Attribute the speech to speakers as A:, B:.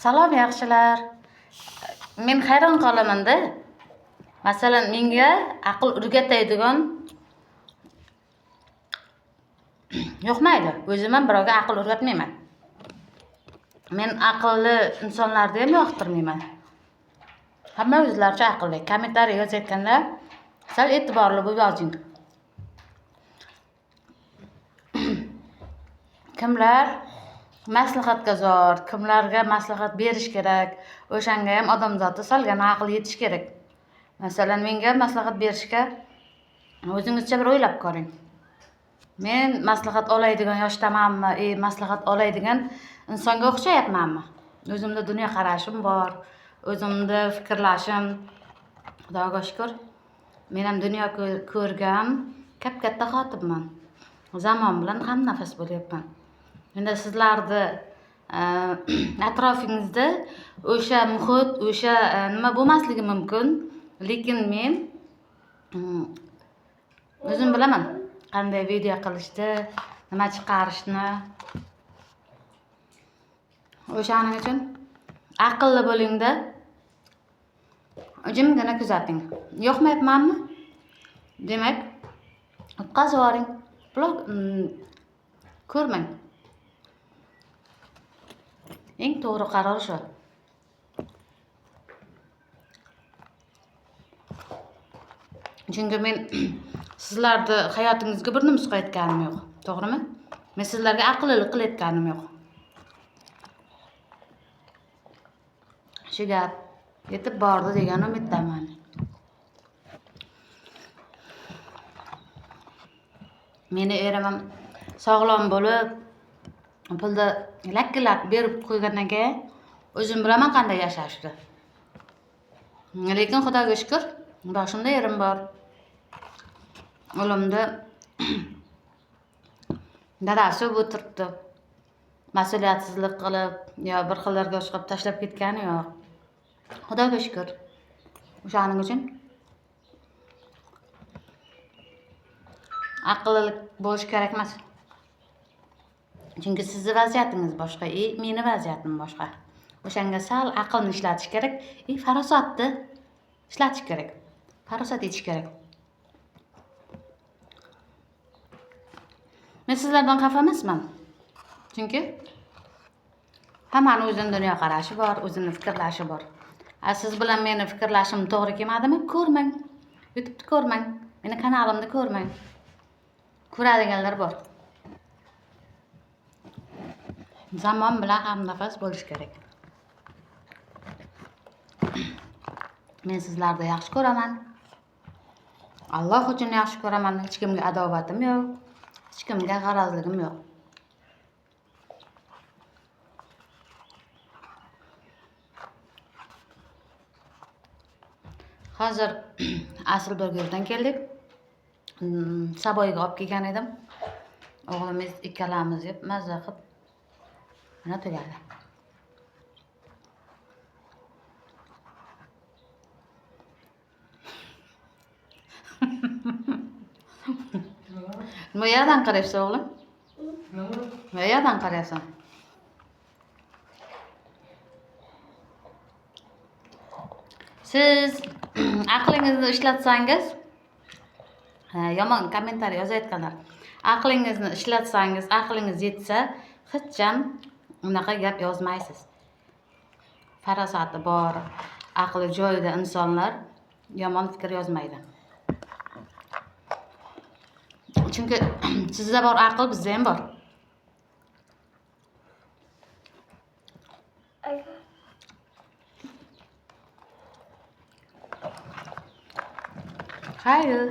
A: Salom yaxshilar. Men hayron qolaman-da. Masalan, menga aql o'rgatadigan yo'qmaydi. O'zim ham birovga aql o'rgatmayman. Men aqlli insonlarni ham yoqtirmayman. Hamma o'zlaricha aqlli. Kommentariy yozayotganda sal e'tiborli bo'lib yozing. Kimlar maslahatga zor, kimlarga maslahat berish kerak, o'shanga ham odamzodni solgan aql yetish kerak. Masalan, menga maslahat berishga o'zingizcha bir o'ylab ko'ring. Men maslahat oladigan yoshdamanmi, maslahat oladigan insonga o'xshayapmanmi? O'zimda dunyo qarashim bor, o'zimda fikrlashim, Xudoga shukr. Men ham dunyo ko'rgan katta xotibman. Zamon bilan ham nafas bo'lyapman. Endi sizlarni atrofingizda o'sha muhit, o'sha nima bo'lmasligi mumkin, lekin men o'zim bilaman qanday video qilishni, nima chiqarishni. O'shaning uchun aqlli bo'ling-da. Jimgina kuzating. Yoqmayapmanmi? Demak, o'tkazib yuboring. Blog ko'rmang. Eng to'g'ri qaror shu. Chunki men sizlarni hayotingizga bir nusxa aytganim yo'q, to'g'rimi? Men sizlarga aqllilik qilayotganim yo'q. Shu gap yetib bordi degan umiddaman. Meni erim ham sog'lom bo'lib, pulda lakkilab berib qo'ygandan keyin o'zim bilaman qanday yashashni. Lekin Xudoga shukr, boshimda erim bor. O'limda dadasi o'tiribdi. Mas'uliyatsizlik qilib, yo bir xillarga chiqib tashlab ketgani yo'q. Xudoga shukr. O'shaning uchun aqllilik bo'lish kerak emas. Chunki sizni vaziyatingiz boshqa, meni vaziyatim boshqa. O'shanga sal aqlni ishlatish kerak, farosatni ishlatish kerak. Farosat etish kerak. Men sizlardan xafa emasman. Chunki hammaning o'zining dunyo qarashi bor, o'zining fikrlashi bor. Siz bilan meni fikrlashim to'g'ri kelmadimi? Ko'rmang. YouTube'ni ko'rmang. Meni kanalimni ko'rmang. Ko'radiganlar bor. Zamon bilan hamnafas bo'lish kerak. Men sizlarni yaxshi ko'raman. Alloh uchun yaxshi ko'raman. Hech kimga adovatim yo'q. Hech kimga g'arazligim yo'q. Hozir Asilburgdan keldik. Saboyga olib kelgan edim. O'g'limiz ikkalamiz yeb mazza qilib mana tugadi. Nima yerdan qarayapsan o'g'lim? Nima yerdan qarayapsan? Siz aqlingizni ishlatsangiz, yomon kommentariy yozayotganlar. Aqlingizni ishlatsangiz, aqlingiz yetsa, hech ham unaqa gap yozmaysiz. Farosati bor, aqli joyida insonlar yomon fikr yozmaydi. Chunki sizda bor aql, bizda ham bor. Hayır.